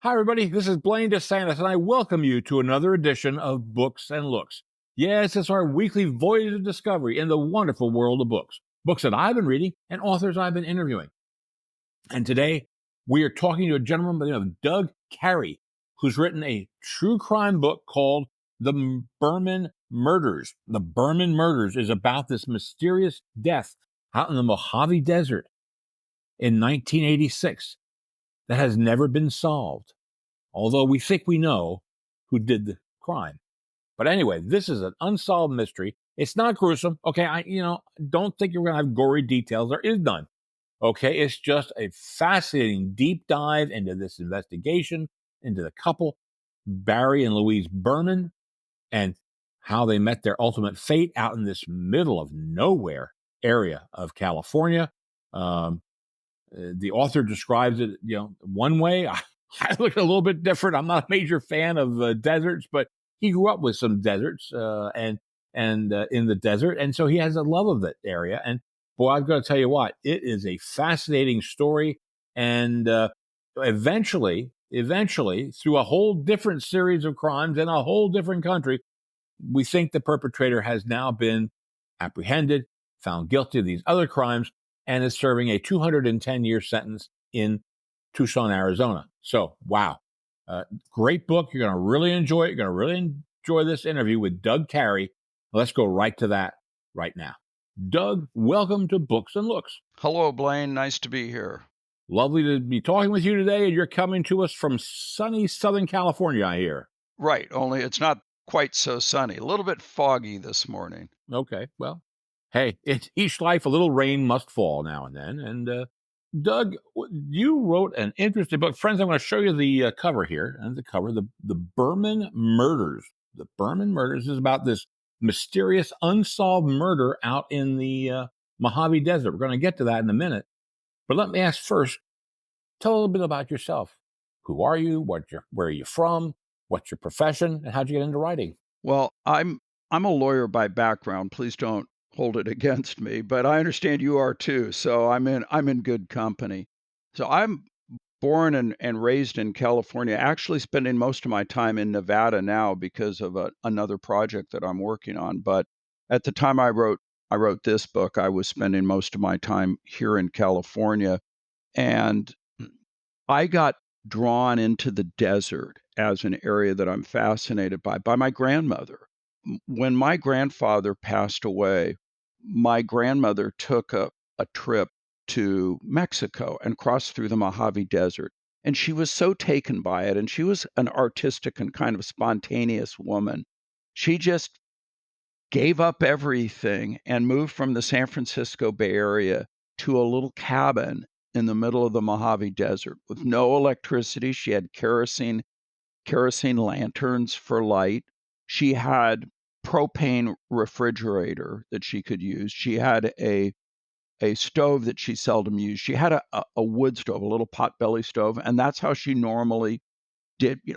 Hi, everybody. This is Blaine DeSantis, and I welcome you to another edition of Books and Looks. Yes, it's our weekly voyage of discovery in the wonderful world of books. Books that I've been reading and authors I've been interviewing. And today, we are talking to a gentleman by the name of Doug Kari, who's written a true crime book called The Berman Murders. The Berman Murders is about this mysterious death out in the Mojave Desert in 1986 that has never been solved, although we think we know who did the crime. But anyway, this is an unsolved mystery. It's not gruesome. Okay, don't think you're going to have gory details. There is none. Okay, it's just a fascinating deep dive into this investigation, into the couple, Barry and Louise Berman, and how they met their ultimate fate out in this middle of nowhere area of California. The author describes it, one way. I look a little bit different. I'm not a major fan of deserts, but he grew up with some deserts and in the desert, and so he has a love of that area. And boy, I've got to tell you what, it is a fascinating story. And eventually, through a whole different series of crimes in a whole different country, we think the perpetrator has now been apprehended, found guilty of these other crimes, and is serving a 210-year sentence in Tucson, Arizona. So, wow. Great book. You're going to really enjoy it. You're going to really enjoy this interview with Doug Kari. Let's go right to that right now. Doug, welcome to Books and Looks. Hello, Blaine. Nice to be here. Lovely to be talking with you today, and you're coming to us from sunny Southern California, I hear. Right, only it's not quite so sunny. A little bit foggy this morning. Okay, well, hey, it's each life a little rain must fall now and then. And Doug, you wrote an interesting book. Friends, I'm going to show you the cover here. And the cover, the Berman Murders. The Berman Murders is about this mysterious unsolved murder out in the Mojave Desert. We're going to get to that in a minute. But let me ask first, tell a little bit about yourself. Who are you? Where are you from? What's your profession? And how'd you get into writing? Well, I'm a lawyer by background. Please don't hold it against me, but I understand you are too. So I'm in good company. So I'm born and raised in California, actually spending most of my time in Nevada now because of another project that I'm working on. But at the time I wrote this book, I was spending most of my time here in California. And I got drawn into the desert as an area that I'm fascinated by my grandmother. When my grandfather passed away, my grandmother took a trip to Mexico and crossed through the Mojave Desert. And she was so taken by it. And she was an artistic and kind of spontaneous woman. She just gave up everything and moved from the San Francisco Bay Area to a little cabin in the middle of the Mojave Desert with no electricity. She had kerosene lanterns for light. She had propane refrigerator that she could use. She had a stove that she seldom used. She had a wood stove, a little potbelly stove, and that's how she normally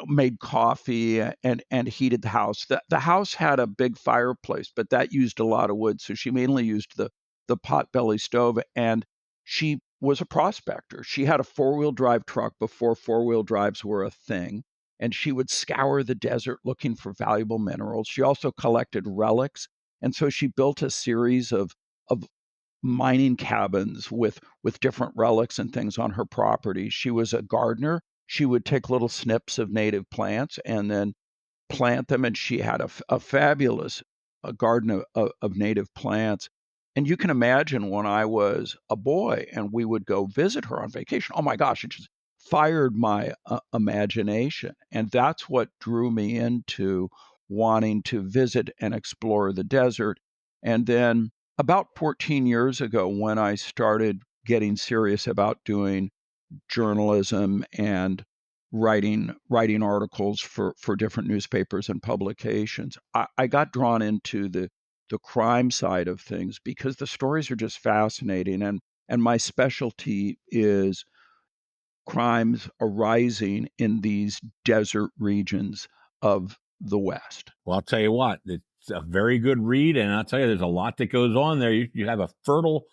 made coffee and heated the house. The house had a big fireplace, but that used a lot of wood, so she mainly used the potbelly stove. And she was a prospector. She had a four-wheel drive truck before four-wheel drives were a thing, and she would scour the desert looking for valuable minerals. She also collected relics, and so she built a series of mining cabins with different relics and things on her property. She was a gardener. She would take little snips of native plants and then plant them, and she had a fabulous garden of native plants. And you can imagine when I was a boy and we would go visit her on vacation, oh my gosh, it just fired my imagination. And that's what drew me into wanting to visit and explore the desert. And then about 14 years ago, when I started getting serious about doing journalism and writing articles for different newspapers and publications, I got drawn into the crime side of things because the stories are just fascinating, and my specialty is crimes arising in these desert regions of the West. Well, I'll tell you what, it's a very good read, and I'll tell you, there's a lot that goes on there. You have a fertile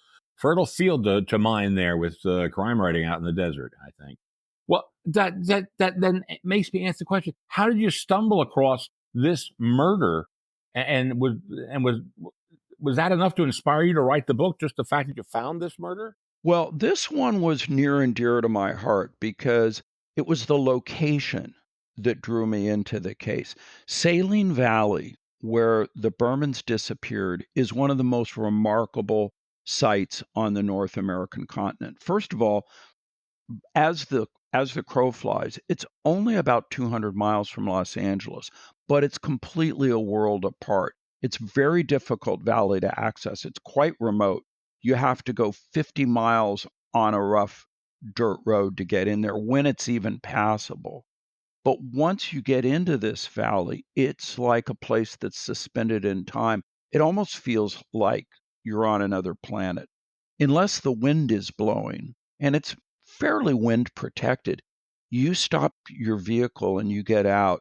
field to mine there with crime writing out in the desert, I think. Well, that then makes me answer the question: how did you stumble across this murder, and was that enough to inspire you to write the book? Just the fact that you found this murder? Well, this one was near and dear to my heart because it was the location that drew me into the case. Saline Valley, where the Bermans disappeared, is one of the most remarkable sites on the North American continent. First of all, as the crow flies, it's only about 200 miles from Los Angeles, but it's completely a world apart. It's very difficult valley to access. It's quite remote. You have to go 50 miles on a rough dirt road to get in there when it's even passable. But once you get into this valley, it's like a place that's suspended in time. It almost feels like you're on another planet. Unless the wind is blowing, and it's fairly wind protected, you stop your vehicle and you get out,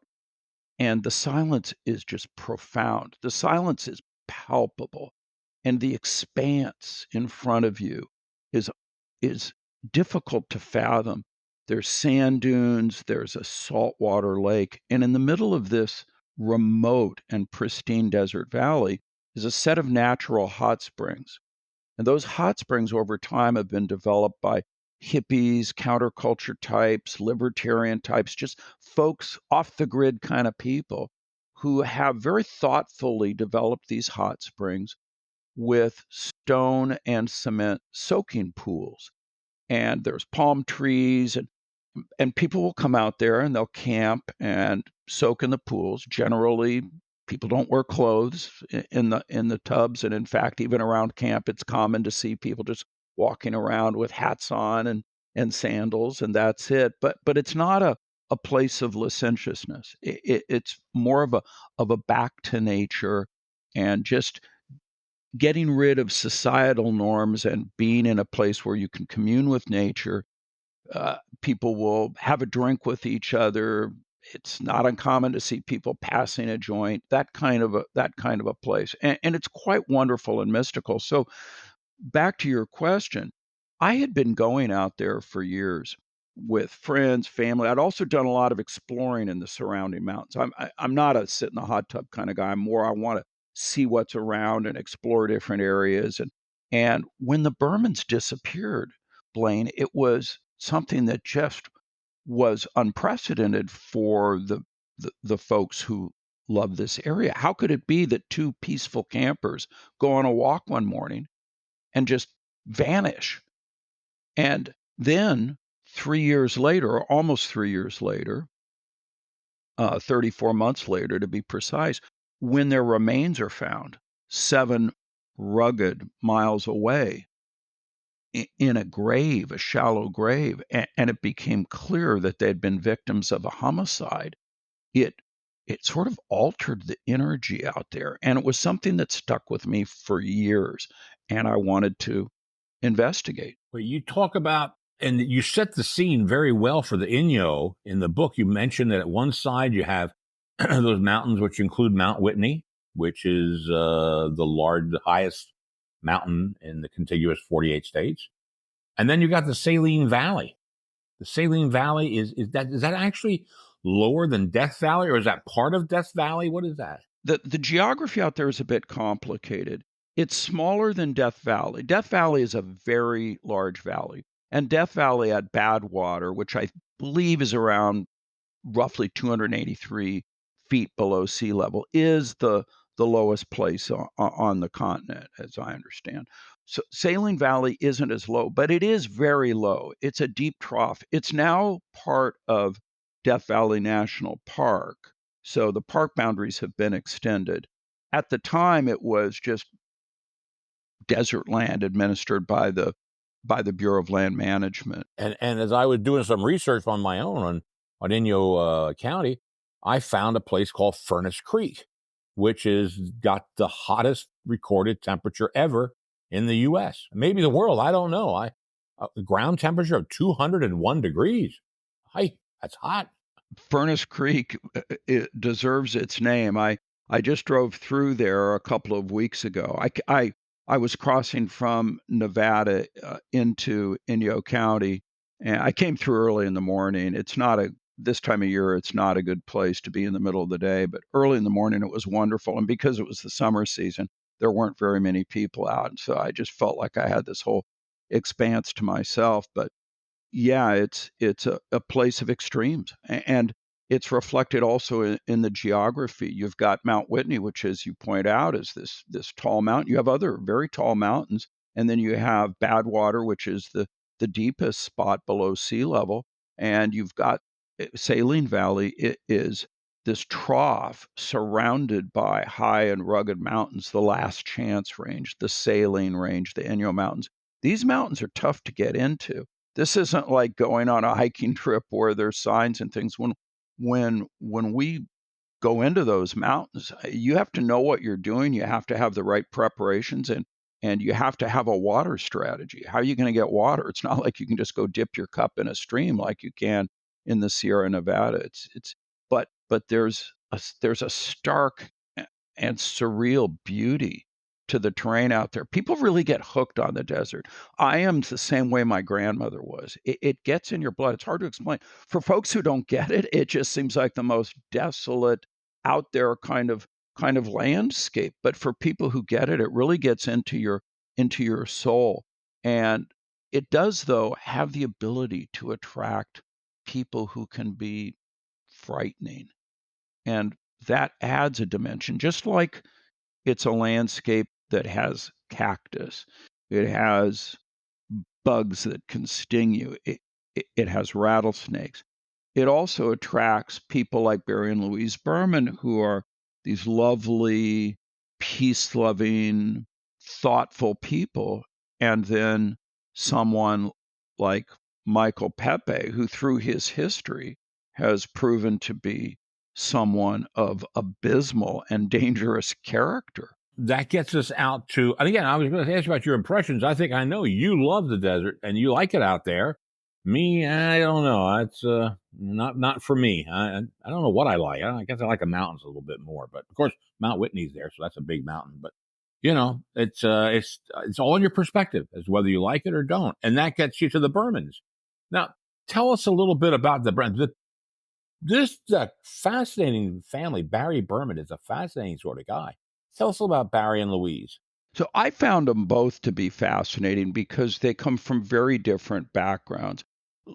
and the silence is just profound. The silence is palpable, and the expanse in front of you is is difficult to fathom. There's sand dunes, there's a saltwater lake, and in the middle of this remote and pristine desert valley is a set of natural hot springs. And those hot springs over time have been developed by hippies, counterculture types, libertarian types, just folks off the grid kind of people who have very thoughtfully developed these hot springs with stone and cement soaking pools. And there's palm trees, and people will come out there and they'll camp and soak in the pools. Generally, people don't wear clothes in the tubs, and in fact, even around camp, it's common to see people just walking around with hats on and sandals, and that's it. But it's not a place of licentiousness. It's more of a back to nature and just getting rid of societal norms and being in a place where you can commune with nature. People will have a drink with each other. It's not uncommon to see people passing a joint, that kind of a place, and it's quite wonderful and mystical. So back to your question, I had been going out there for years with friends, family. I'd also done a lot of exploring in the surrounding mountains. I'm not a sit in the hot tub kind of guy. I'm more I want to see what's around and explore different areas. And when the Burmans disappeared, Blaine, it was something that just was unprecedented for the folks who love this area. How could it be that two peaceful campers go on a walk one morning and just vanish? And then 3 years later, or almost 3 years later, 34 months later to be precise, when their remains are found 7 rugged miles away in a grave, a shallow grave, and it became clear that they'd been victims of a homicide, it it sort of altered the energy out there. And it was something that stuck with me for years. And I wanted to investigate. Well, you talk about, and you set the scene very well for the Inyo in the book. You mentioned that at one side you have those mountains, which include Mount Whitney, which is the highest mountain in the contiguous 48 states. And then you got the Saline Valley. The Saline Valley is that actually lower than Death Valley, or is that part of Death Valley? What is that? The geography out there is a bit complicated. It's smaller than Death Valley. Death Valley is a very large valley. And Death Valley at Badwater, which I believe is around roughly 283 feet below sea level, is the lowest place on the continent, as I understand. So Saline Valley isn't as low, but it is very low. It's a deep trough. It's now part of Death Valley National Park. So the park boundaries have been extended. At the time, it was just desert land administered by the Bureau of Land Management. And as I was doing some research on my own on Inyo County, I found a place called Furnace Creek, which has got the hottest recorded temperature ever in the U.S., maybe the world. I don't know. Ground temperature of 201 degrees. Hi, that's hot. Furnace Creek it deserves its name. I just drove through there a couple of weeks ago. I was crossing from Nevada into Inyo County And I came through early in the morning. It's not a this time of year, it's not a good place to be in the middle of the day, but early in the morning it was wonderful. And because it was the summer season, there weren't very many people out. And so I just felt like I had this whole expanse to myself. But yeah, it's a place of extremes, and it's reflected also in the geography. You've got Mount Whitney, which, as you point out, is this tall mountain. You have other very tall mountains, and then you have Badwater, which is the deepest spot below sea level, and you've got Saline Valley. It is this trough surrounded by high and rugged mountains, the Last Chance Range, the Saline Range, the Inyo Mountains. These mountains are tough to get into. This isn't like going on a hiking trip where there's signs and things. When we go into those mountains, you have to know what you're doing. You have to have the right preparations, and you have to have a water strategy. How are you going to get water? It's not like you can just go dip your cup in a stream like you can in the Sierra Nevada. But there's a stark and surreal beauty to the terrain out there. People really get hooked on the desert. I am the same way my grandmother was. It gets in your blood. It's hard to explain. For folks who don't get it, it just seems like the most desolate, out there kind of landscape. But for people who get it, it really gets into your soul. And it does, though, have the ability to attract people who can be frightening. And that adds a dimension, just like it's a landscape that has cactus. It has bugs that can sting you. It has rattlesnakes. It also attracts people like Barry and Louise Berman, who are these lovely, peace loving, thoughtful people. And then someone like Michael Pepe, who through his history has proven to be someone of abysmal and dangerous character. That gets us out to, and again, I was going to ask you about your impressions. I think I know you love the desert and you like it out there. Me, I don't know. It's not for me. I don't know what I like. I guess I like the mountains a little bit more, but of course, Mount Whitney's there, so that's a big mountain. But it's all in your perspective as whether you like it or don't, and that gets you to the Bermans. Now, tell us a little bit about the Bermans. This fascinating family. Barry Berman is a fascinating sort of guy. Tell us about Barry and Louise. So I found them both to be fascinating because they come from very different backgrounds.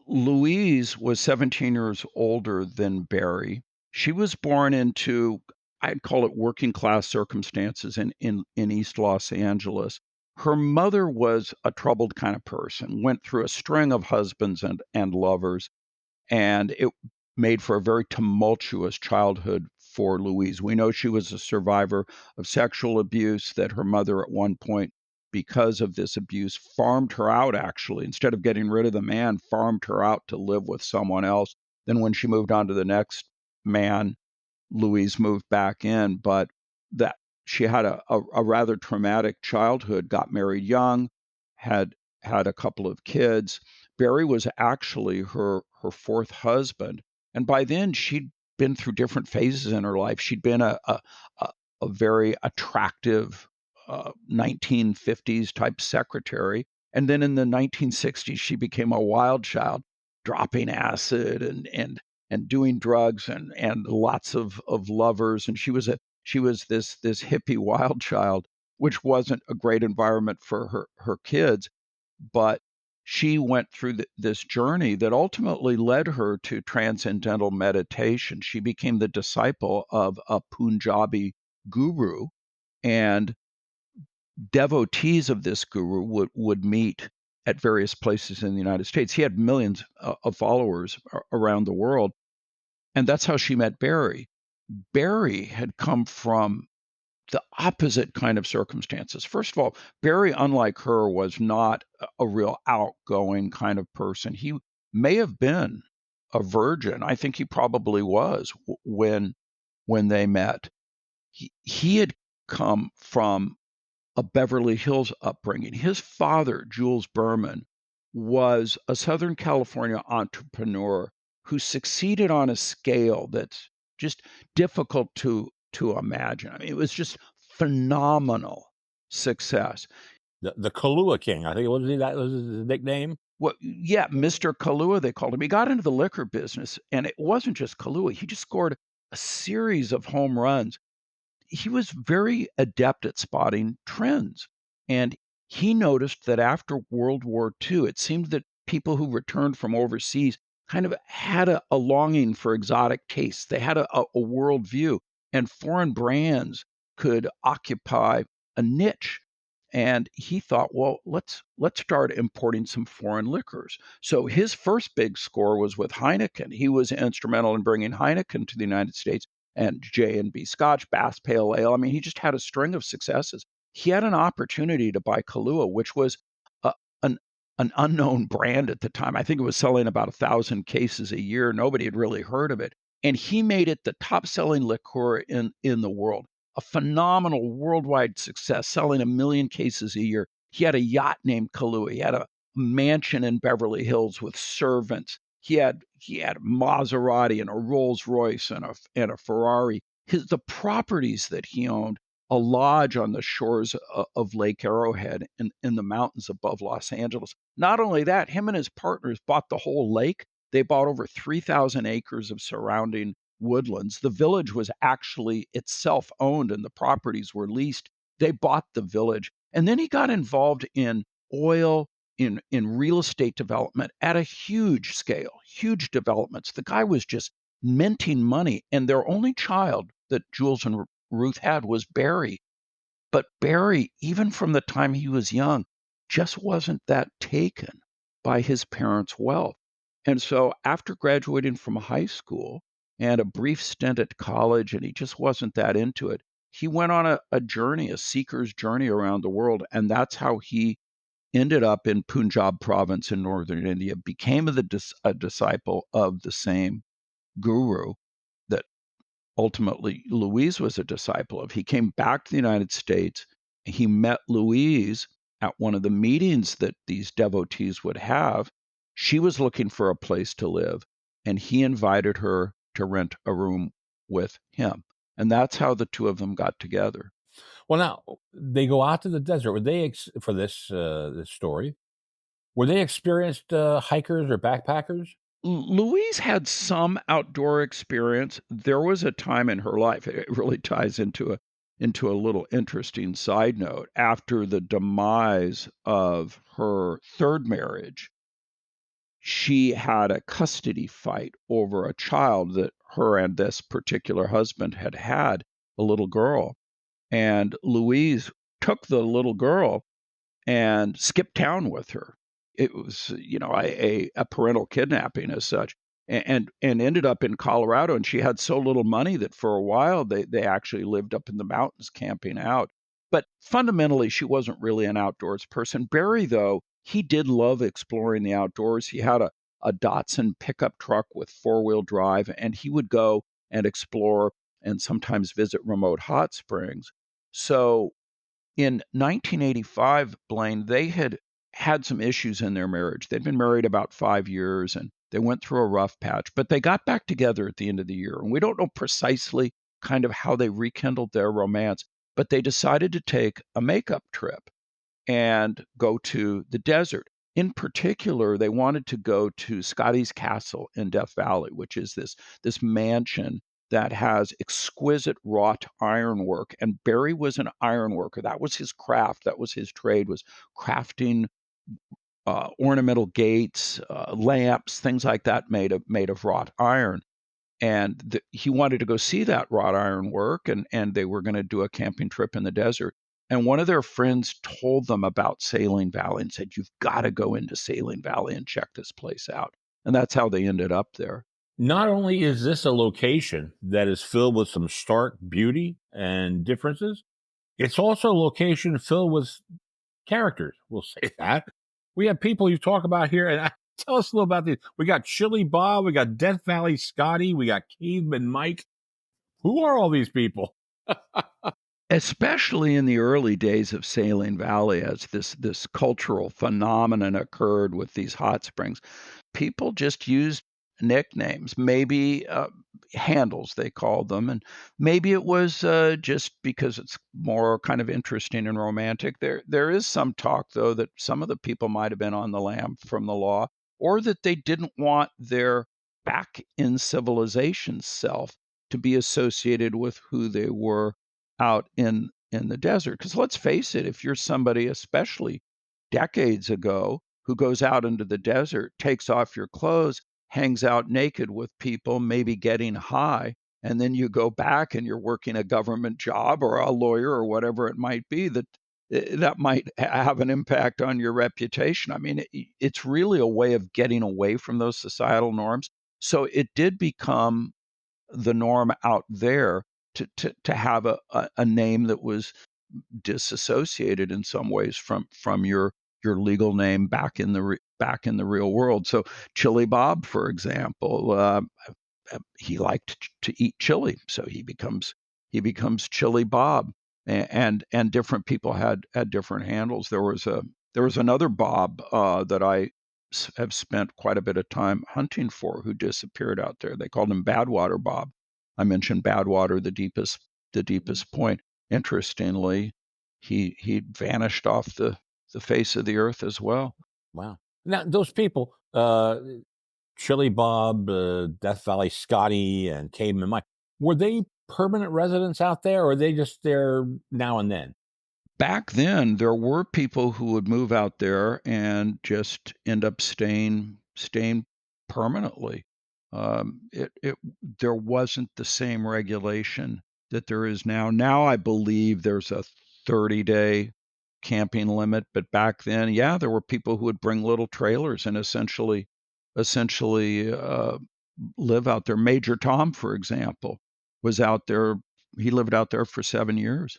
Louise was 17 years older than Barry. She was born into, I'd call it working class circumstances in East Los Angeles. Her mother was a troubled kind of person, went through a string of husbands and lovers, and it made for a very tumultuous childhood for Louise. We know she was a survivor of sexual abuse, that her mother at one point, because of this abuse, farmed her out actually. Instead of getting rid of the man, farmed her out to live with someone else. Then when she moved on to the next man, Louise moved back in, but that she had a rather traumatic childhood, got married young, had a couple of kids. Barry was actually her fourth husband, and by then she'd been through different phases in her life. She'd been a very attractive 1950s type secretary, and then in the 1960s she became a wild child, dropping acid and doing drugs and lots of lovers. And she was this hippie wild child, which wasn't a great environment for her kids. But she went through this journey that ultimately led her to transcendental meditation. She became the disciple of a Punjabi guru, and devotees of this guru would meet at various places in the United States. He had millions of followers around the world, and that's how she met Barry. Barry had come from the opposite kind of circumstances. First of all, Barry, unlike her, was not a real outgoing kind of person. He may have been a virgin. I think he probably was when they met. He had come from a Beverly Hills upbringing. His father, Jules Berman, was a Southern California entrepreneur who succeeded on a scale that's just difficult to imagine. I mean, it was just phenomenal success. The Kahlua King, I think it was that was his nickname. Well, yeah, Mr. Kahlua, they called him. He got into the liquor business, and it wasn't just Kahlua. He just scored a series of home runs. He was very adept at spotting trends. And he noticed that after World War II, it seemed that people who returned from overseas kind of had a longing for exotic tastes. They had a world view, and foreign brands could occupy a niche. And he thought, well, let's start importing some foreign liquors. So his first big score was with Heineken. He was instrumental in bringing Heineken to the United States and J&B Scotch, Bass Pale Ale. I mean, he just had a string of successes. He had an opportunity to buy Kahlua, which was a, an an unknown brand at the time. I think it was selling about 1,000 cases a year. Nobody had really heard of it, and he made it the top-selling liqueur in the world. A phenomenal worldwide success, selling 1,000,000 cases a year. He had a yacht named Kahlua. He had a mansion in Beverly Hills with servants. He had a Maserati and a Rolls Royce and a Ferrari. The properties that he owned, a lodge on the shores of Lake Arrowhead in the mountains above Los Angeles. Not only that, him and his partners bought the whole lake. They bought over 3,000 acres of surrounding woodlands. The village was actually itself owned and the properties were leased. They bought the village. And then he got involved in oil, in real estate development at a huge scale, huge developments. The guy was just minting money. And their only child that Jules and Ruth had was Barry. But Barry, even from the time he was young, just wasn't that taken by his parents' wealth. And so after graduating from high school and a brief stint at college, and he just wasn't that into it, he went on a journey, a seeker's journey around the world. And that's how he ended up in Punjab province in northern India, became a disciple of the same guru that ultimately Louise was a disciple of. He came back to the United States. He met Louise at one of the meetings that these devotees would have. She was looking for a place to live, and he invited her to rent a room with him. And that's how the two of them got together. Well, now they go out to the desert. Were they for this story? Were they experienced hikers or backpackers? Louise had some outdoor experience. There was a time in her life, it really ties into a little interesting side note. After the demise of her third marriage, she had a custody fight over a child that her and this particular husband had, a little girl. And Louise took the little girl and skipped town with her. It was, a parental kidnapping as such, and ended up in Colorado. And she had so little money that for a while they actually lived up in the mountains camping out. But fundamentally, she wasn't really an outdoors person. Barry, though, he did love exploring the outdoors. He had a Datsun pickup truck with four-wheel drive, and he would go and explore and sometimes visit remote hot springs. So in 1985, Blaine, they had some issues in their marriage. They'd been married about 5 years and they went through a rough patch, but they got back together at the end of the year. And we don't know precisely kind of how they rekindled their romance, but they decided to take a makeup trip and go to the desert. In particular, they wanted to go to Scotty's Castle in Death Valley, which is this mansion that has exquisite wrought ironwork. And Barry was an ironworker. That was his craft. That was his trade, was crafting ornamental gates, lamps, things like that made of wrought iron. And he wanted to go see that wrought iron work, and they were going to do a camping trip in the desert. And one of their friends told them about Saline Valley and said, "You've got to go into Saline Valley and check this place out." And that's how they ended up there. Not only is this a location that is filled with some stark beauty and differences, it's also a location filled with characters. We'll say that. We have people you talk about here, and tell us a little about these. We got Chili Bob, we got Death Valley Scotty, we got Caveman Mike. Who are all these people? Especially in the early days of Saline Valley, as this cultural phenomenon occurred with these hot springs, people just used nicknames, maybe handles they called them, and maybe it was just because it's more kind of interesting and romantic. There is some talk though that some of the people might have been on the lam from the law, or that they didn't want their back in civilization self to be associated with who they were out in the desert. Because let's face it, if you're somebody, especially decades ago, who goes out into the desert, takes off your clothes, hangs out naked with people, maybe getting high, and then you go back and you're working a government job or a lawyer or whatever it might be, that might have an impact on your reputation. I mean, it's really a way of getting away from those societal norms. So it did become the norm out there to have a name that was disassociated in some ways from your legal name back in the real world. So Chili Bob, for example, he liked to eat chili, so he becomes Chili Bob, and different people had different handles. There was another Bob that I have spent quite a bit of time hunting for, who disappeared out there. They called him Badwater Bob. I mentioned Badwater, the deepest point. Interestingly, he vanished off the face of the earth as well. Wow. Now, those people, Chili Bob, Death Valley Scotty, and Caveman Mike, were they permanent residents out there, or are they just there now and then? Back then, there were people who would move out there and just end up staying permanently. It there wasn't the same regulation that there is now. Now I believe there's a 30-day camping limit, but back then, yeah, there were people who would bring little trailers and essentially live out there. Major Tom, for example, was out there. He lived out there for 7 years.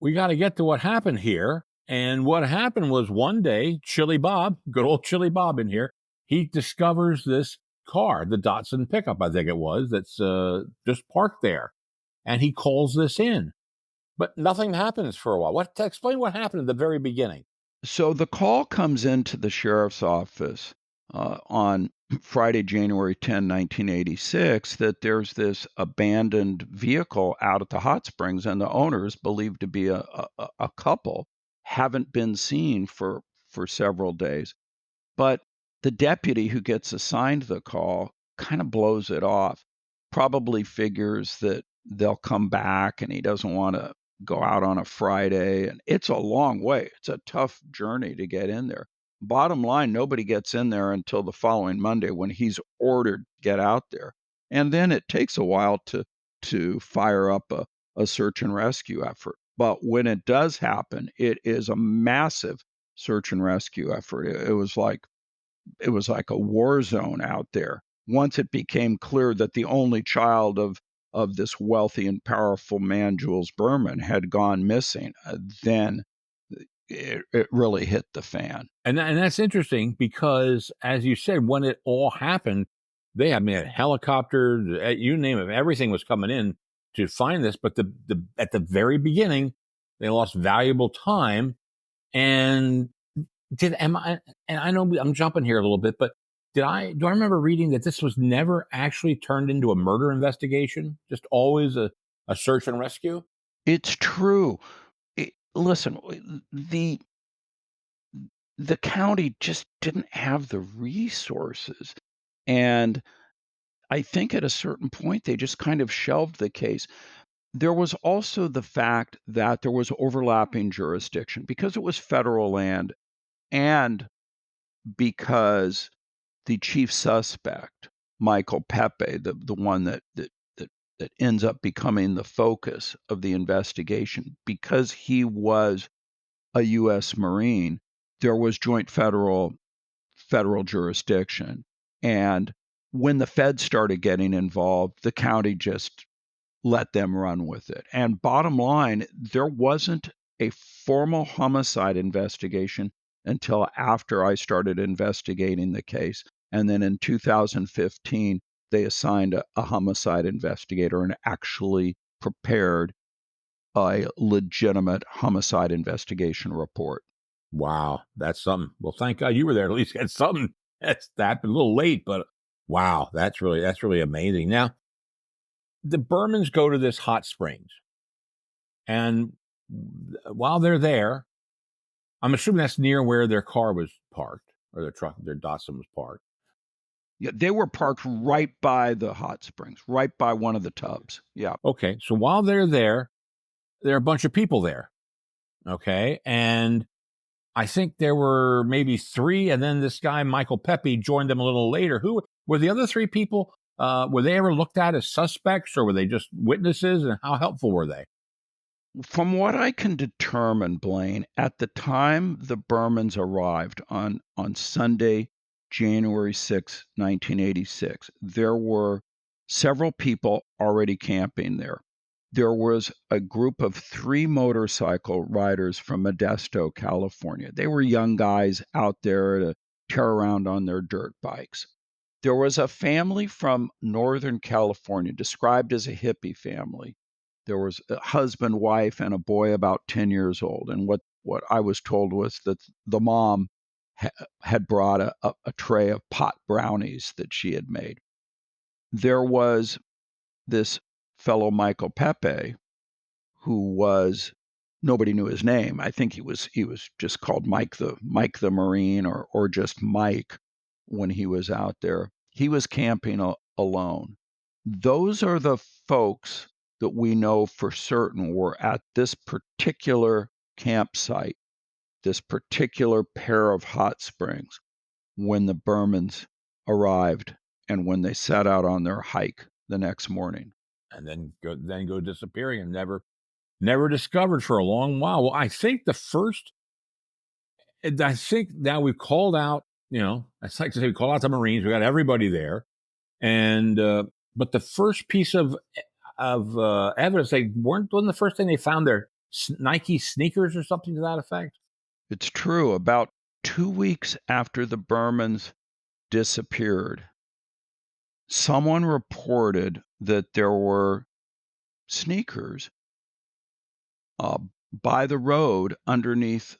We got to get to what happened here. And what happened was one day, Chili Bob, good old Chili Bob in here, he discovers this car, the Datsun pickup, I think it was, that's just parked there. And he calls this in. But nothing happens for a while. Explain what happened at the very beginning. So the call comes into the sheriff's office on Friday, January 10, 1986, that there's this abandoned vehicle out at the hot springs, and the owners, believed to be a couple, haven't been seen for several days. But the deputy who gets assigned the call kind of blows it off, probably figures that they'll come back and he doesn't want to go out on a Friday. And it's a long way. It's a tough journey to get in there. Bottom line, nobody gets in there until the following Monday when he's ordered to get out there. And then it takes a while to fire up a search and rescue effort. But when it does happen, it is a massive search and rescue effort. It was like a war zone out there. Once it became clear that the only child of this wealthy and powerful man, Jules Berman, had gone missing, then it really hit the fan. And that's interesting because, as you said, when it all happened, they had, I mean, a helicopter, you name it, everything was coming in to find this. But the at the very beginning, they lost valuable time. And and I know I'm jumping here a little bit, but do I remember reading that this was never actually turned into a murder investigation? Just always a search and rescue? It's true. Listen, the county just didn't have the resources. And I think at a certain point, they just kind of shelved the case. There was also the fact that there was overlapping jurisdiction because it was federal land, and because the chief suspect, Michael Pepe, the one that ends up becoming the focus of the investigation, because he was a U.S. Marine, there was joint federal jurisdiction. And when the feds started getting involved, the county just let them run with it. And bottom line, there wasn't a formal homicide investigation until after I started investigating the case. And then in 2015, they assigned a homicide investigator and actually prepared a legitimate homicide investigation report. Wow, that's something. Well, thank God you were there. At least get something. That's that. A little late, but Wow, that's really amazing. Now, the Bermans go to this hot springs, and while they're there, I'm assuming that's near where their car was parked, or their truck, their Datsun was parked. Yeah, they were parked right by the hot springs, right by one of the tubs. Yeah. Okay, so while they're there are a bunch of people there. Okay, and I think there were maybe three, and then this guy Michael Pepe joined them a little later. Who were the other three people? Were they ever looked at as suspects, or were they just witnesses? And how helpful were they? From what I can determine, Blaine, at the time the Bermans arrived on Sunday, January 6, 1986, there were several people already camping there. There was a group of 3 motorcycle riders from Modesto, California. They were young guys out there to tear around on their dirt bikes. There was a family from Northern California, described as a hippie family. There was a husband, wife, and a boy about 10 years old. And what I was told was that the mom had brought a tray of pot brownies that she had made. There was this fellow, Michael Pepe, who was nobody knew his name. I think he was just called Mike the Marine, or just Mike when he was out there. He was camping alone. Those are the folks that we know for certain were at this particular campsite, this particular pair of hot springs, when the Bermans arrived and when they set out on their hike the next morning. And then go disappearing and never discovered for a long while. Well, I think now we've called out. It's like to say we call out the Marines. We got everybody there, and but the first piece of evidence, they wasn't the first thing they found their Nike sneakers or something to that effect. It's true. About 2 weeks after the Bermans disappeared, someone reported that there were sneakers uh, by the road underneath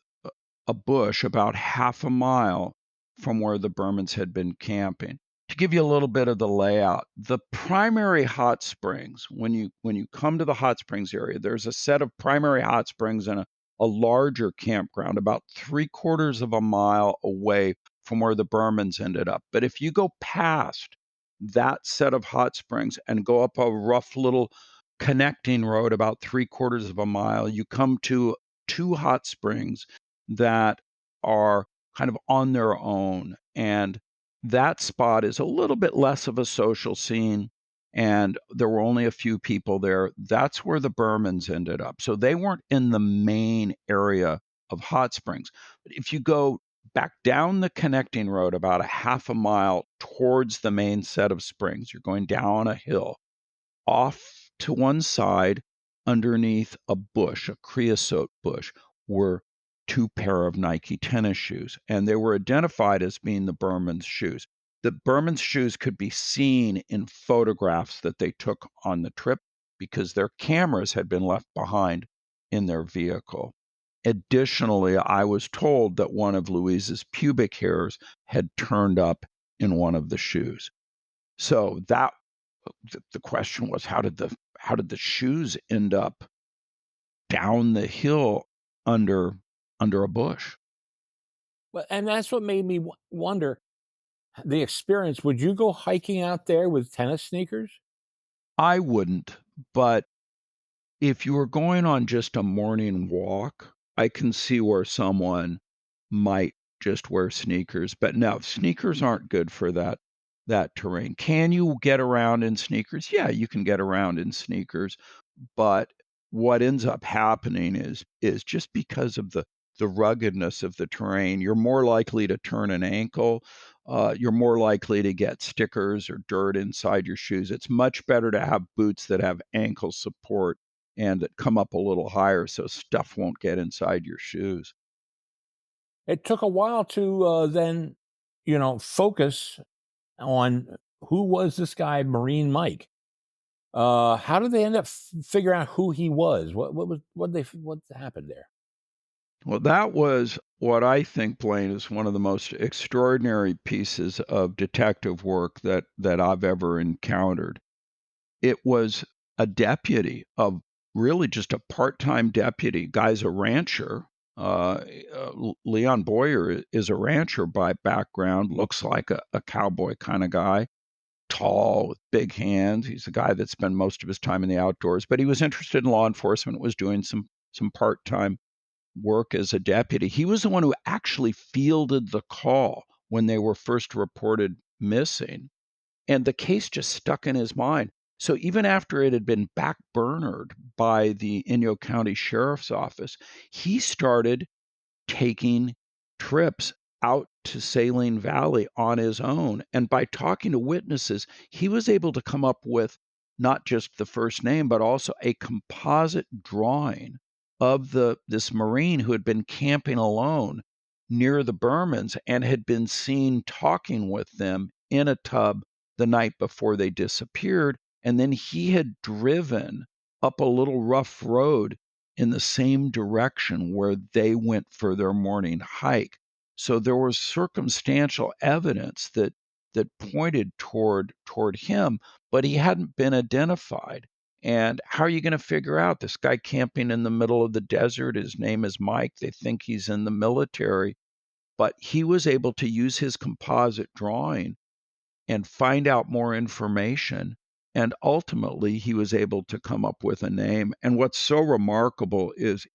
a bush about half a mile from where the Bermans had been camping. To give you a little bit of the layout, the primary hot springs, when you come to the hot springs area, there's a set of primary hot springs and a larger campground about 3/4 of a mile away from where the Bermans ended up. But if you go past that set of hot springs and go up a rough little connecting road about 3/4 of a mile, you come to 2 hot springs that are kind of on their own. And that spot is a little bit less of a social scene. And there were only a few people there. That's where the Bermans ended up. So they weren't in the main area of hot springs. But if you go back down the connecting road about a half a mile towards the main set of springs, you're going down a hill. Off to one side, underneath a bush, a creosote bush, were 2 pair of Nike tennis shoes, and they were identified as being the Berman's shoes. The Berman's shoes could be seen in photographs that they took on the trip because their cameras had been left behind in their vehicle. Additionally, I was told that one of Louise's pubic hairs had turned up in one of the shoes. So that the question was, how did the shoes end up down the hill under a bush? Well, and that's what made me wonder the experience. Would you go hiking out there with tennis sneakers? I wouldn't, but if you were going on just a morning walk, I can see where someone might just wear sneakers. But no, sneakers aren't good for that terrain. Can you get around in sneakers? Yeah, you can get around in sneakers. But what ends up happening is just because of the ruggedness of the terrain, you're more likely to turn an ankle. You're more likely to get stickers or dirt inside your shoes. It's much better to have boots that have ankle support and that come up a little higher so stuff won't get inside your shoes. It took a while to then, focus on who was this guy, Marine Mike. How did they end up figuring out who he was? What happened there? Well, that was what I think, Blaine, is one of the most extraordinary pieces of detective work that I've ever encountered. It was a deputy, of really just a part-time deputy. Guy's a rancher. Leon Boyer is a rancher by background, looks like a cowboy kind of guy, tall with big hands. He's a guy that spent most of his time in the outdoors, but he was interested in law enforcement, was doing some part-time work as a deputy. He was the one who actually fielded the call when they were first reported missing, and the case just stuck in his mind. So even after it had been backburnered by the Inyo County Sheriff's Office, he started taking trips out to Saline Valley on his own. And by talking to witnesses, he was able to come up with not just the first name, but also a composite drawing of this Marine who had been camping alone near the Bermans and had been seen talking with them in a tub the night before they disappeared. And then he had driven up a little rough road in the same direction where they went for their morning hike. So there was circumstantial evidence that pointed toward him, but he hadn't been identified. And how are you going to figure out this guy camping in the middle of the desert? His name is Mike. They think he's in the military, but he was able to use his composite drawing and find out more information. And ultimately, he was able to come up with a name. And what's so remarkable is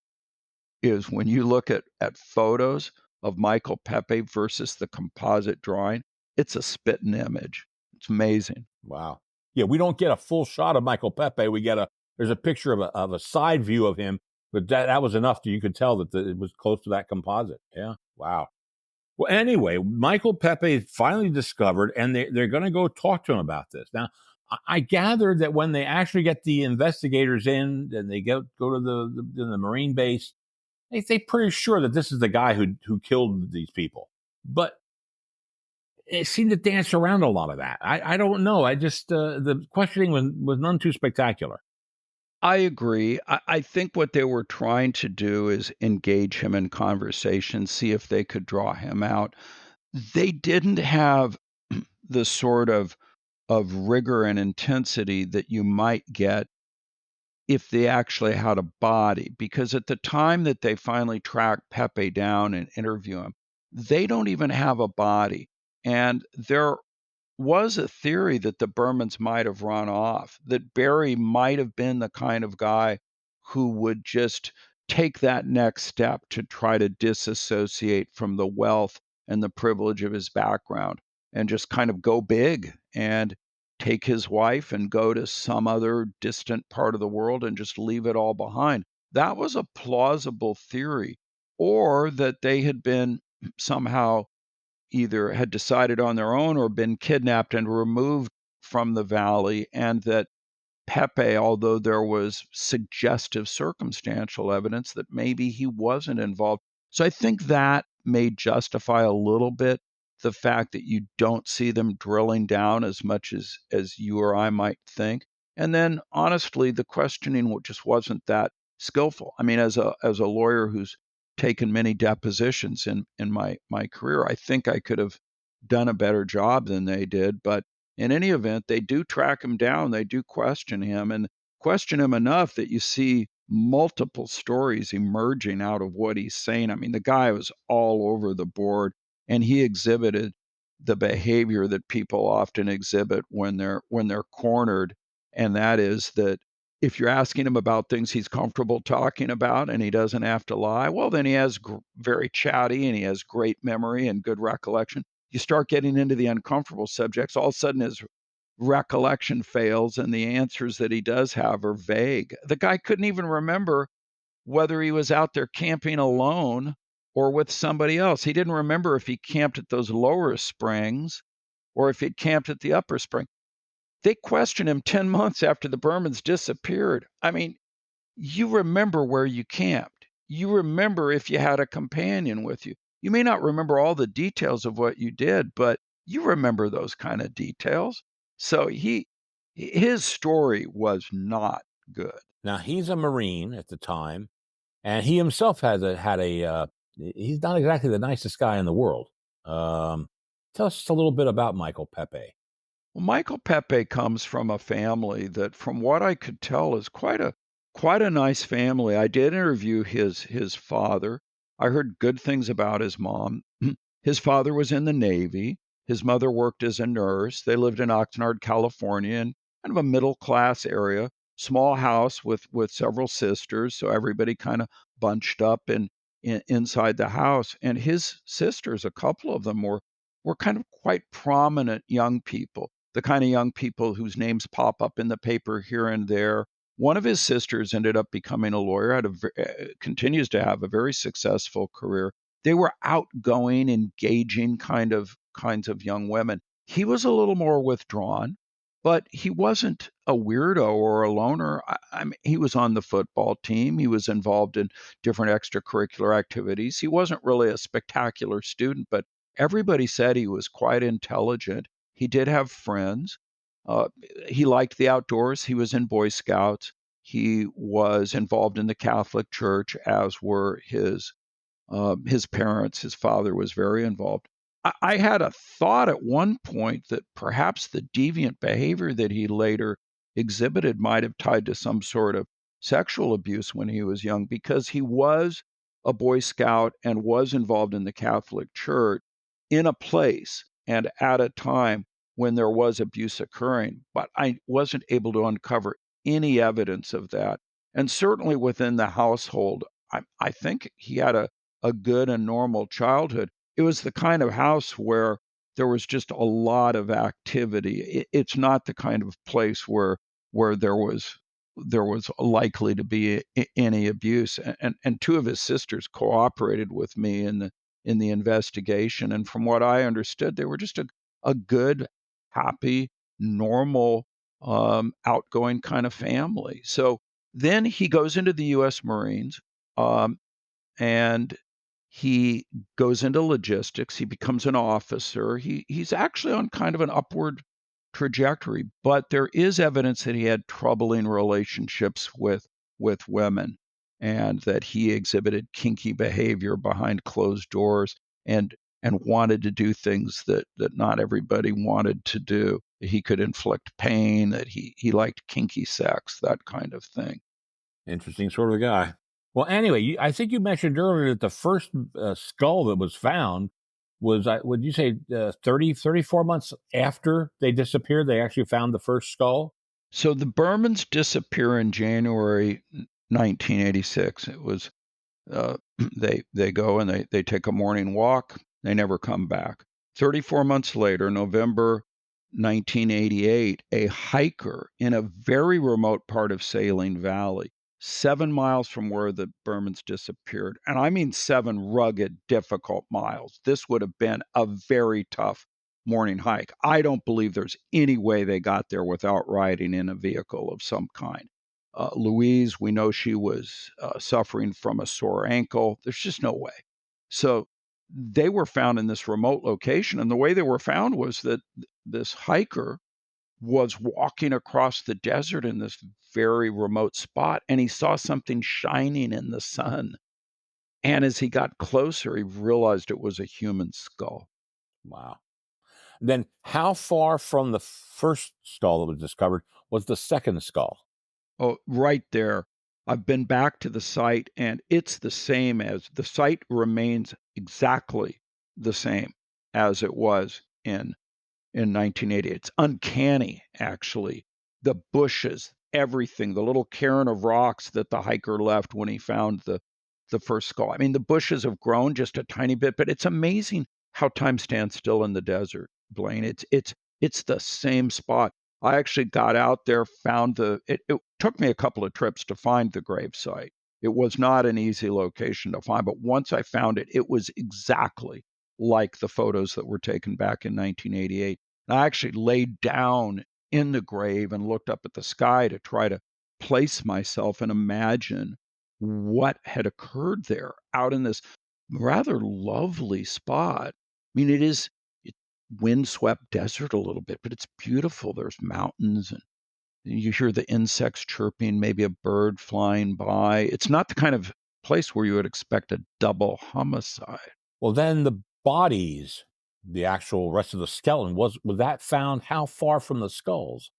when you look at photos of Michael Pepe versus the composite drawing, it's a spitting image. It's amazing. Wow. Yeah, we don't get a full shot of Michael Pepe. We get there's a picture of a side view of him, but that was enough that you could tell that it was close to that composite. Yeah. Wow. Well, anyway, Michael Pepe is finally discovered, and they're going to go talk to him about this. Now, I gathered that when they actually get the investigators in and they go to the Marine base, they're pretty sure that this is the guy who killed these people. But it seemed to dance around a lot of that. I don't know. I just the questioning was none too spectacular. I agree. I think what they were trying to do is engage him in conversation, see if they could draw him out. They didn't have the sort of rigor and intensity that you might get if they actually had a body, because at the time that they finally track Pepe down and interview him, they don't even have a body. And there was a theory that the Bermans might have run off, that Barry might have been the kind of guy who would just take that next step to try to disassociate from the wealth and the privilege of his background and just kind of go big and take his wife and go to some other distant part of the world and just leave it all behind. That was a plausible theory. Or that they had been somehow either had decided on their own or been kidnapped and removed from the valley, and that Pepe, although there was suggestive circumstantial evidence that maybe he wasn't involved. So I think that may justify a little bit the fact that you don't see them drilling down as much as you or I might think. And then honestly, the questioning just wasn't that skillful. I mean, as a lawyer who's taken many depositions in my career, I think I could have done a better job than they did. But in any event, they do track him down. They do question him and question him enough that you see multiple stories emerging out of what he's saying. I mean, the guy was all over the board, and he exhibited the behavior that people often exhibit when they're cornered, and that is that if you're asking him about things he's comfortable talking about and he doesn't have to lie, well, then he has very chatty and he has great memory and good recollection. You start getting into the uncomfortable subjects, all of a sudden his recollection fails and the answers that he does have are vague. The guy couldn't even remember whether he was out there camping alone or with somebody else. He didn't remember if he camped at those lower springs or if he'd camped at the upper spring. They questioned him 10 months after the Bermans disappeared. I mean, you remember where you camped. You remember if you had a companion with you. You may not remember all the details of what you did, but you remember those kind of details. So his story was not good. Now he's a Marine at the time. and he himself he's not exactly the nicest guy in the world. Um, Tell us just a little bit about Michael Pepe. Well, Michael Pepe comes from a family that, from what I could tell, is quite a nice family. I did interview his father. I heard good things about his mom. His father was in the Navy. His mother worked as a nurse. They lived in Oxnard, California, in kind of a middle class area, small house with several sisters, so everybody kind of bunched up inside the house. And his sisters, a couple of them were kind of quite prominent young people, the kind of young people whose names pop up in the paper here and there. One of his sisters ended up becoming a lawyer, continues to have a very successful career. They were outgoing, engaging kinds of young women. He was a little more withdrawn, but he wasn't a weirdo or a loner. I mean, he was on the football team. He was involved in different extracurricular activities. He wasn't really a spectacular student, but everybody said he was quite intelligent. He did have friends. Uh, he liked the outdoors. He was in Boy Scouts. He was involved in the Catholic Church, as were his parents. His father was very involved. I had a thought at one point that perhaps the deviant behavior that he later exhibited might have tied to some sort of sexual abuse when he was young, because he was a Boy Scout and was involved in the Catholic Church in a place and at a time when there was abuse occurring. But I wasn't able to uncover any evidence of that. And certainly within the household, I think he had a good and normal childhood. It was the kind of house where there was just a lot of activity. It's not the kind of place where there was likely to be any abuse. And two of his sisters cooperated with me in the investigation. And from what I understood, they were just a good, happy, normal, outgoing kind of family. So then he goes into the U.S. Marines. And he goes into logistics. He becomes an officer. He's actually on kind of an upward trajectory, but there is evidence that he had troubling relationships with women, and that he exhibited kinky behavior behind closed doors, and wanted to do things that not everybody wanted to do. He could inflict pain, that he liked kinky sex, that kind of thing. Interesting sort of guy. Well, anyway, I think you mentioned earlier that the first skull that was found was, would you say, 34 months after they disappeared, they actually found the first skull? So the Bermans disappear in January 1986. It was they go and they take a morning walk. They never come back. 34 months later, November 1988, a hiker in a very remote part of Saline Valley, 7 miles from where the Bermans disappeared, and I mean 7 rugged, difficult miles. This would have been a very tough morning hike. I don't believe there's any way they got there without riding in a vehicle of some kind. Louise, we know she was suffering from a sore ankle. There's just no way. So they were found in this remote location. And the way they were found was that this hiker was walking across the desert in this very remote spot, and he saw something shining in the sun. And as he got closer, he realized it was a human skull. Wow. Then, how far from the first skull that was discovered was the second skull? Oh, right there. I've been back to the site, and it's the site remains exactly the same as it was in 1980. It's uncanny, actually. The bushes, everything, the little cairn of rocks that the hiker left when he found the first skull. I mean, the bushes have grown just a tiny bit, but it's amazing how time stands still in the desert, Blaine. It's the same spot. I actually got out there, found it took me a couple of trips to find the grave site. It was not an easy location to find, but once I found it, it was exactly like the photos that were taken back in 1988. And I actually laid down in the grave and looked up at the sky to try to place myself and imagine what had occurred there out in this rather lovely spot. I mean, it windswept desert a little bit, but it's beautiful. There's mountains, and you hear the insects chirping, maybe a bird flying by. It's not the kind of place where you would expect a double homicide. Well, then the bodies, the actual rest of the skeleton, was that found how far from the skulls?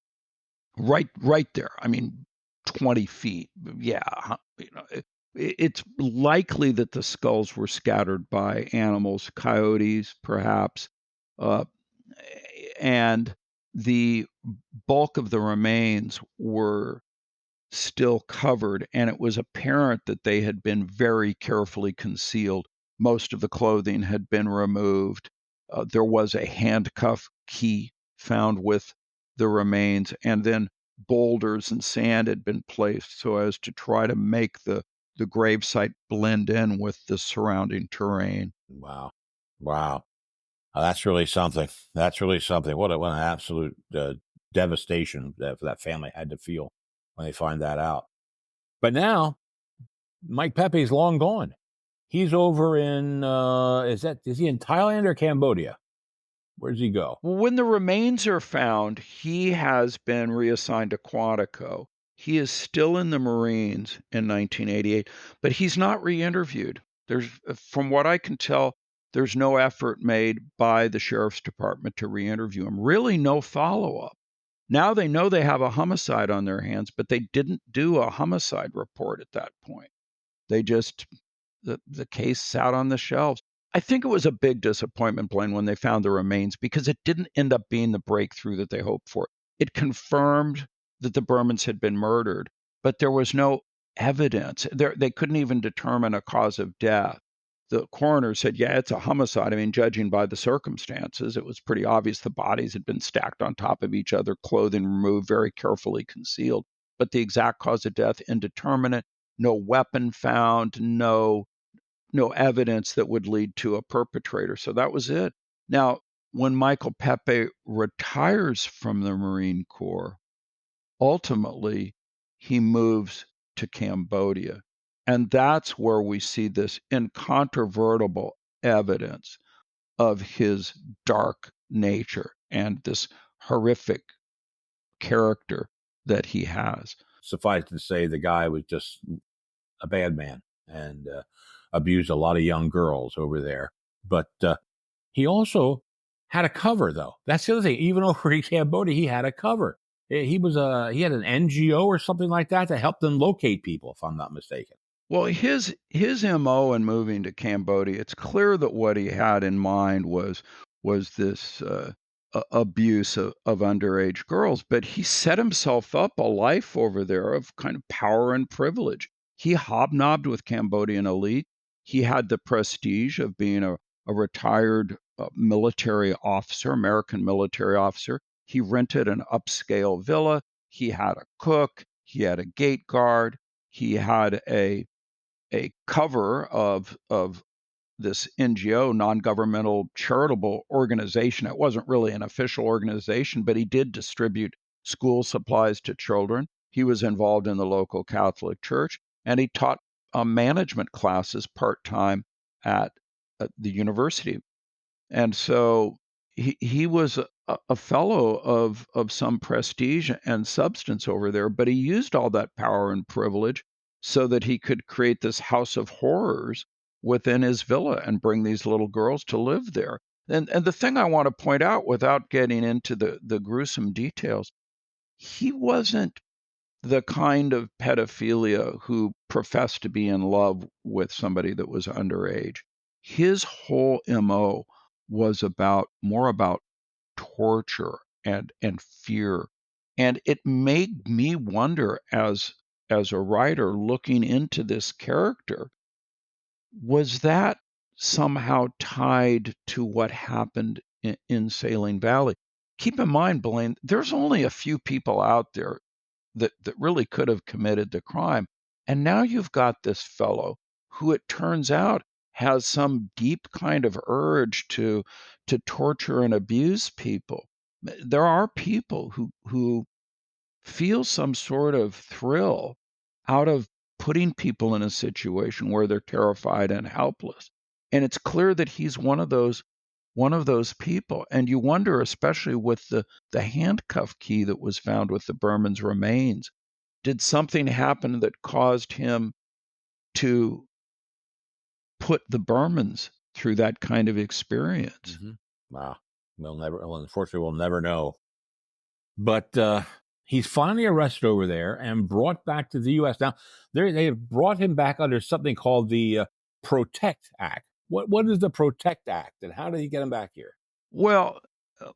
Right there. I mean, 20 feet. Yeah, it's likely that the skulls were scattered by animals, coyotes, perhaps, uh, and the bulk of the remains were still covered, and it was apparent that they had been very carefully concealed. Most of the clothing had been removed. There was a handcuff key found with the remains, and then boulders and sand had been placed so as to try to make the gravesite blend in with the surrounding terrain. Wow. Wow. That's really something. That's really something. What an absolute devastation that that family had to feel when they find that out. But now Mike Pepe's long gone. He's over in is he in Thailand or Cambodia? Where does he go? Well, when the remains are found, he has been reassigned to Quantico. He is still in the Marines in 1988, but he's not re-interviewed. From what I can tell, there's no effort made by the sheriff's department to re-interview him. Really, no follow-up. Now they know they have a homicide on their hands, but they didn't do a homicide report at that point. They just the case sat on the shelves. I think it was a big disappointment, Blaine, when they found the remains because it didn't end up being the breakthrough that they hoped for. It confirmed that the Bermans had been murdered, but there was no evidence. They couldn't even determine a cause of death. The coroner said, yeah, it's a homicide. I mean, judging by the circumstances, it was pretty obvious the bodies had been stacked on top of each other, clothing removed, very carefully concealed. But the exact cause of death, indeterminate, no weapon found, no evidence that would lead to a perpetrator. So that was it. Now, when Michael Pepe retires from the Marine Corps, ultimately he moves to Cambodia. And that's where we see this incontrovertible evidence of his dark nature and this horrific character that he has. Suffice to say, the guy was just a bad man and abused a lot of young girls over there. But he also had a cover, though. That's the other thing. Even over in Cambodia, he had a cover. He had an NGO or something like that to help them locate people, if I'm not mistaken. Well, his MO in moving to Cambodia, it's clear that what he had in mind was this abuse of underage girls, but he set himself up a life over there of kind of power and privilege. He hobnobbed with Cambodian elite. He had the prestige of being a retired military officer, American military officer. He rented an upscale villa. He had a cook. He had a gate guard. He had a cover of this NGO, non-governmental charitable organization. It wasn't really an official organization, but he did distribute school supplies to children. He was involved in the local Catholic church, and he taught management classes part-time at the university. And so he was a fellow of some prestige and substance over there, but he used all that power and privilege so that he could create this house of horrors within his villa and bring these little girls to live there. And the thing I want to point out without getting into the gruesome details, he wasn't the kind of pedophilia who professed to be in love with somebody that was underage. His whole MO was more about torture and fear. And it made me wonder as a writer looking into this character, was that somehow tied to what happened in Saline Valley? Keep in mind, Blaine, there's only a few people out there that really could have committed the crime. And now you've got this fellow who it turns out has some deep kind of urge to torture and abuse people. There are people who feel some sort of thrill out of putting people in a situation where they're terrified and helpless. And it's clear that he's one of those people. And you wonder, especially with the handcuff key that was found with the Berman's remains, did something happen that caused him to put the Bermans through that kind of experience. Hmm. Wow. Well, unfortunately, we'll never know. But he's finally arrested over there and brought back to the U.S. Now, they have brought him back under something called the Protect Act. What is the Protect Act, and how did he get him back here? Well,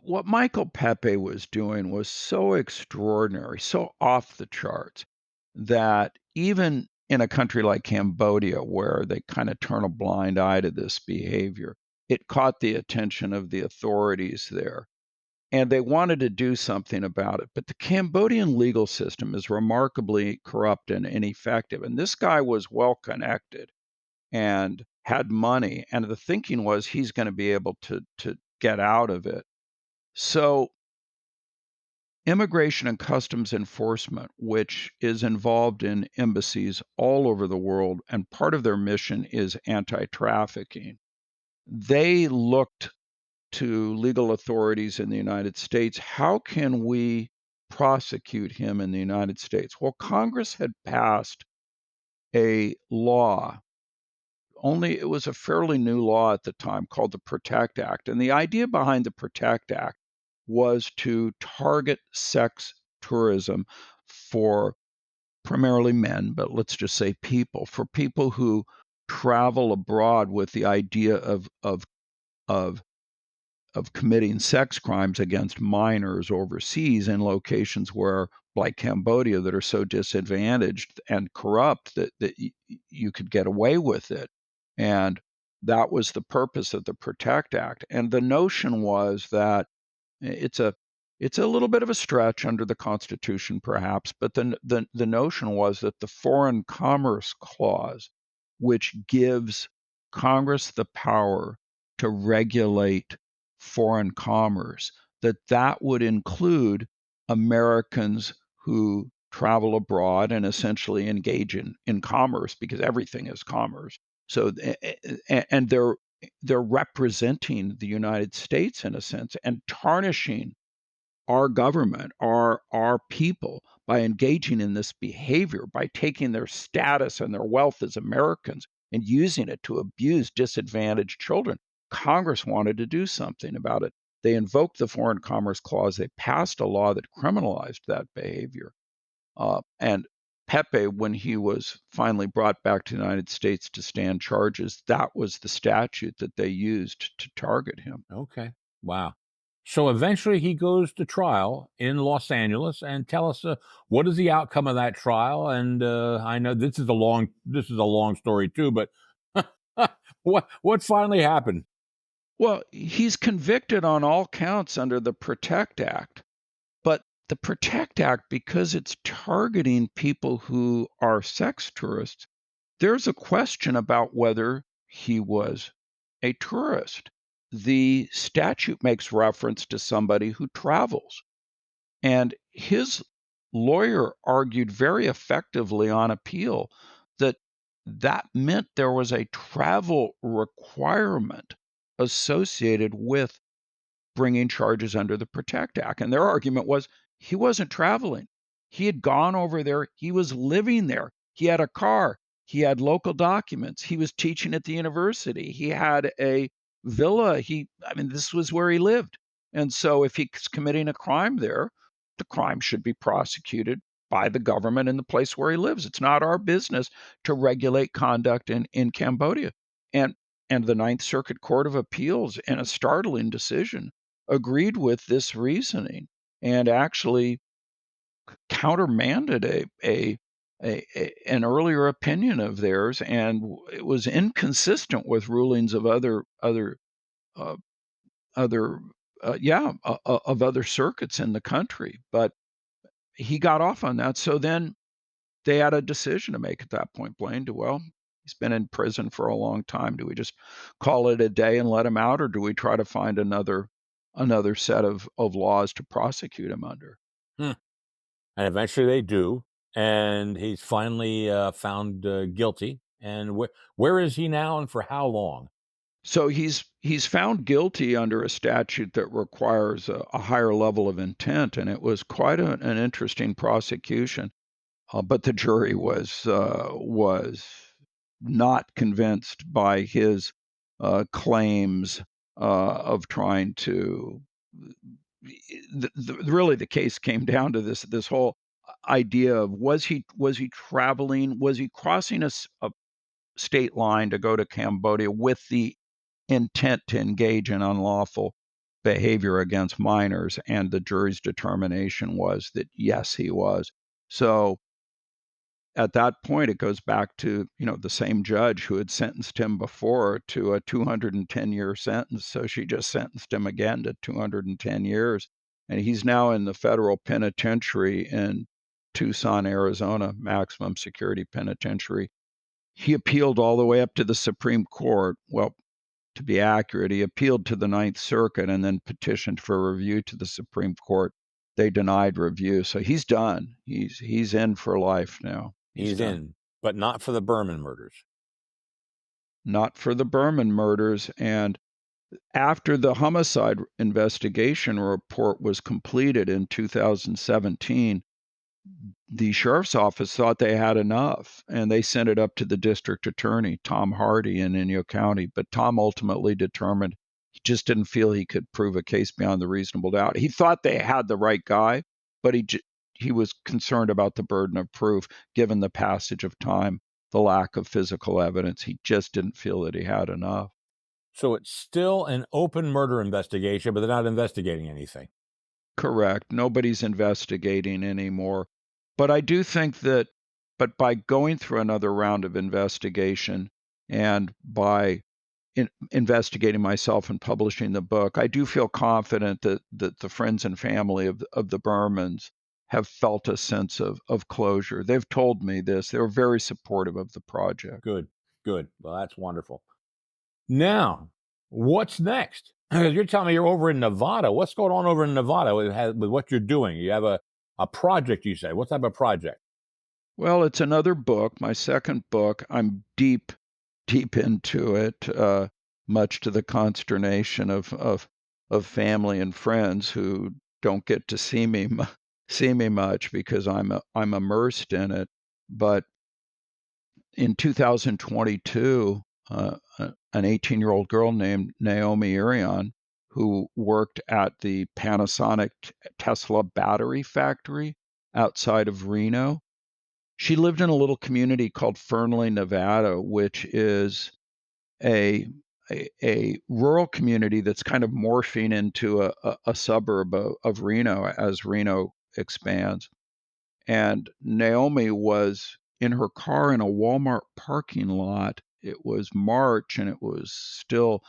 what Michael Pepe was doing was so extraordinary, so off the charts, that even in a country like Cambodia, where they kind of turn a blind eye to this behavior, it caught the attention of the authorities there. And they wanted to do something about it. But the Cambodian legal system is remarkably corrupt and ineffective. And this guy was well connected and had money. And the thinking was he's going to be able to get out of it. So, Immigration and Customs Enforcement, which is involved in embassies all over the world, and part of their mission is anti trafficking, they looked to legal authorities in the United States. How can we prosecute him in the United States? Well, Congress had passed a law. Only it was a fairly new law at the time called the Protect Act. And the idea behind the Protect Act was to target sex tourism for primarily men, but let's just say people, for people who travel abroad with the idea of of committing sex crimes against minors overseas in locations where, like Cambodia, that are so disadvantaged and corrupt that you could get away with it. And that was the purpose of the Protect Act. And the notion was that it's a it's a little bit of a stretch under the Constitution, perhaps, but the notion was that the Foreign Commerce Clause, which gives Congress the power to regulate foreign commerce, that would include Americans who travel abroad and essentially engage in commerce, because everything is commerce. So, and they're representing the United States in a sense and tarnishing our government, our people, by engaging in this behavior, by taking their status and their wealth as Americans and using it to abuse disadvantaged children. Congress wanted to do something about it. They invoked the Foreign Commerce Clause. They passed a law that criminalized that behavior. And Pepe, when he was finally brought back to the United States to stand charges, that was the statute that they used to target him. Okay. Wow. So eventually he goes to trial in Los Angeles, and tell us what is the outcome of that trial. And I know this is a long story too, but what finally happened? Well, he's convicted on all counts under the Protect Act. But the Protect Act, because it's targeting people who are sex tourists, there's a question about whether he was a tourist. The statute makes reference to somebody who travels. And his lawyer argued very effectively on appeal that that meant there was a travel requirement associated with bringing charges under the Protect Act. And their argument was he wasn't traveling. He had gone over there. He was living there. He had a car. He had local documents. He was teaching at the university. He had a villa. This was where he lived. And so if he's committing a crime there, the crime should be prosecuted by the government in the place where he lives. It's not our business to regulate conduct in Cambodia. And and the Ninth Circuit Court of Appeals, in a startling decision, agreed with this reasoning and actually countermanded an earlier opinion of theirs, and it was inconsistent with rulings of uh, other of other circuits in the country. But he got off on that. So then they had a decision to make at that point, Blaine. He's been in prison for a long time. Do we just call it a day and let him out, or do we try to find another set of laws to prosecute him under? Hmm. And eventually they do, and he's finally found guilty. And where is he now, and for how long? So he's found guilty under a statute that requires a higher level of intent, and it was quite an interesting prosecution. But the jury was not convinced by his claims of trying to. Really, the case came down to this whole idea of was he traveling, was he crossing a state line to go to Cambodia with the intent to engage in unlawful behavior against minors, and the jury's determination was that yes, he was. So at that point, it goes back to, the same judge who had sentenced him before to a 210-year sentence. So she just sentenced him again to 210 years. And he's now in the federal penitentiary in Tucson, Arizona, maximum security penitentiary. He appealed all the way up to the Supreme Court. Well, to be accurate, he appealed to the Ninth Circuit and then petitioned for review to the Supreme Court. They denied review. So he's done. He's in for life now. He's in, but not for the Berman murders. Not for the Berman murders. And after the homicide investigation report was completed in 2017, the sheriff's office thought they had enough, and they sent it up to the district attorney, Tom Hardy, in Inyo County. But Tom ultimately determined he just didn't feel he could prove a case beyond the reasonable doubt. He thought they had the right guy, but he was concerned about the burden of proof given the passage of time, the lack of physical evidence. He just didn't feel that he had enough. So it's still an open murder investigation, but they're not investigating anything. Correct. Nobody's investigating anymore. But I do think that, but by going through another round of investigation and by investigating myself and publishing the book, I do feel confident that the friends and family of the Bermans have felt a sense of closure. They've told me this. They were very supportive of the project. Good. Well, that's wonderful. Now, what's next? You're telling me you're over in Nevada. What's going on over in Nevada with what you're doing? You have a project, you say. What type of project? Well, it's another book, my second book. I'm deep into it, much to the consternation of family and friends who don't get to see me much because I'm immersed in it. But in 2022, an 18-year-old girl named Naomi Irion, who worked at the Panasonic Tesla battery factory outside of Reno, she lived in a little community called Fernley, Nevada, which is a rural community that's kind of morphing into a suburb of Reno as Reno expands. And Naomi was in her car in a Walmart parking lot. It was March and it was still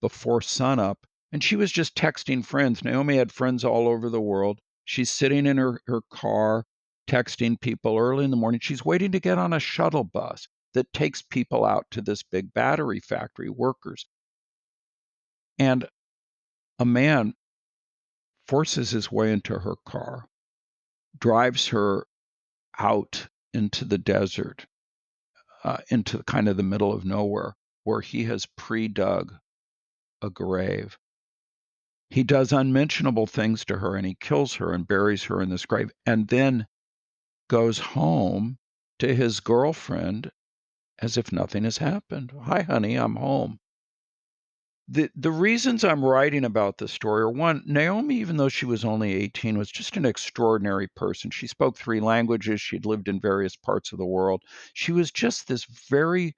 before sunup. And she was just texting friends. Naomi had friends all over the world. She's sitting in her car, texting people early in the morning. She's waiting to get on a shuttle bus that takes people out to this big battery factory, workers. And a man forces his way into her car, drives her out into the desert, into kind of the middle of nowhere, where he has pre-dug a grave. He does unmentionable things to her, and he kills her and buries her in this grave, and then goes home to his girlfriend as if nothing has happened. Hi, honey, I'm home. The reasons I'm writing about this story are, one, Naomi, even though she was only 18, was just an extraordinary person. She spoke 3 languages. She'd lived in various parts of the world. She was just this very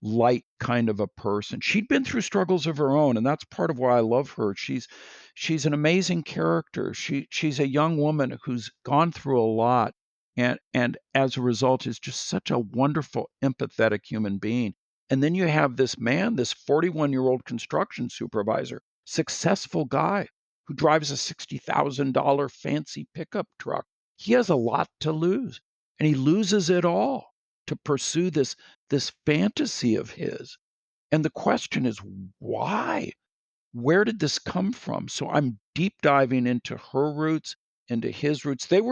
light kind of a person. She'd been through struggles of her own, and that's part of why I love her. She's an amazing character. She's a young woman who's gone through a lot, and as a result is just such a wonderful, empathetic human being. And then you have this man, this 41-year-old construction supervisor, successful guy who drives a $60,000 fancy pickup truck. He has a lot to lose, and he loses it all to pursue this fantasy of his. And the question is, why? Where did this come from? So I'm deep diving into her roots, into his roots. It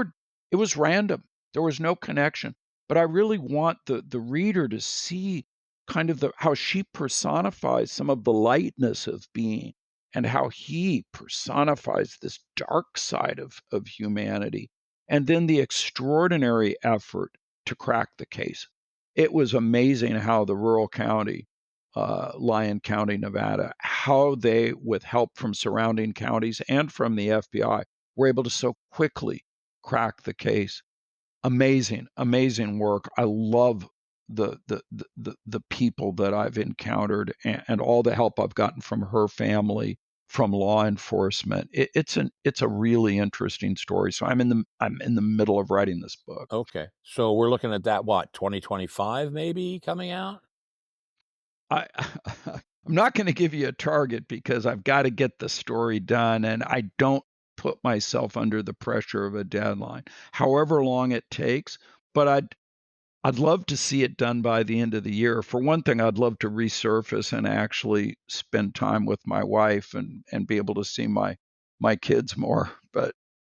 was random. There was no connection. But I really want the reader to see kind of how she personifies some of the lightness of being and how he personifies this dark side of humanity. And then the extraordinary effort to crack the case. it was amazing how the rural county, Lyon County, Nevada, how they, with help from surrounding counties and from the FBI, were able to so quickly crack the case. Amazing, amazing work. I love the people that I've encountered, and all the help I've gotten from her family, from law enforcement. It's a really interesting story. So I'm in the middle of writing this book. Okay. So we're looking at that, what, 2025 maybe coming out? I I'm not going to give you a target because I've got to get the story done, and I don't put myself under the pressure of a deadline, however long it takes. But I'd love to see it done by the end of the year. For one thing, I'd love to resurface and actually spend time with my wife and be able to see my kids more. But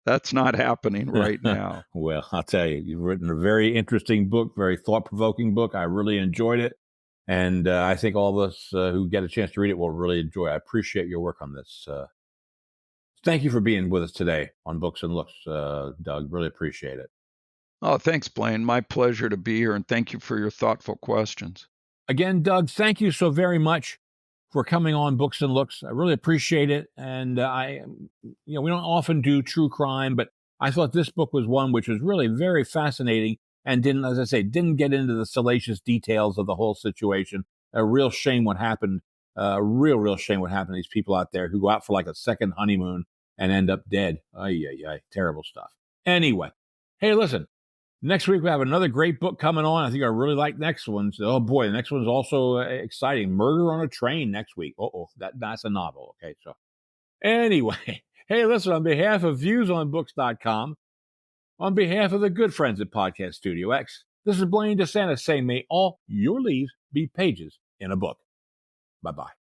that's not happening right now. Well, I'll tell you, you've written a very interesting book, very thought-provoking book. I really enjoyed it. And I think all of us who get a chance to read it will really enjoy it. I appreciate your work on this. Thank you for being with us today on Books and Looks, Doug. Really appreciate it. Oh, thanks, Blaine. My pleasure to be here, and thank you for your thoughtful questions. Again, Doug, thank you so very much for coming on Books and Looks. I really appreciate it. And we don't often do true crime, but I thought this book was one which was really very fascinating and didn't get into the salacious details of the whole situation. A real shame what happened. A real shame what happened to these people out there who go out for like a second honeymoon and end up dead. Ay. Terrible stuff. Anyway, hey, listen. Next week, we have another great book coming on. I think I really like next one. So, oh boy, the next one's also exciting. Murder on a Train next week. That's a novel. Okay, so anyway, hey, listen, on behalf of viewsonbooks.com, on behalf of the good friends at Podcast Studio X, this is Blaine DeSantis saying, may all your leaves be pages in a book. Bye-bye.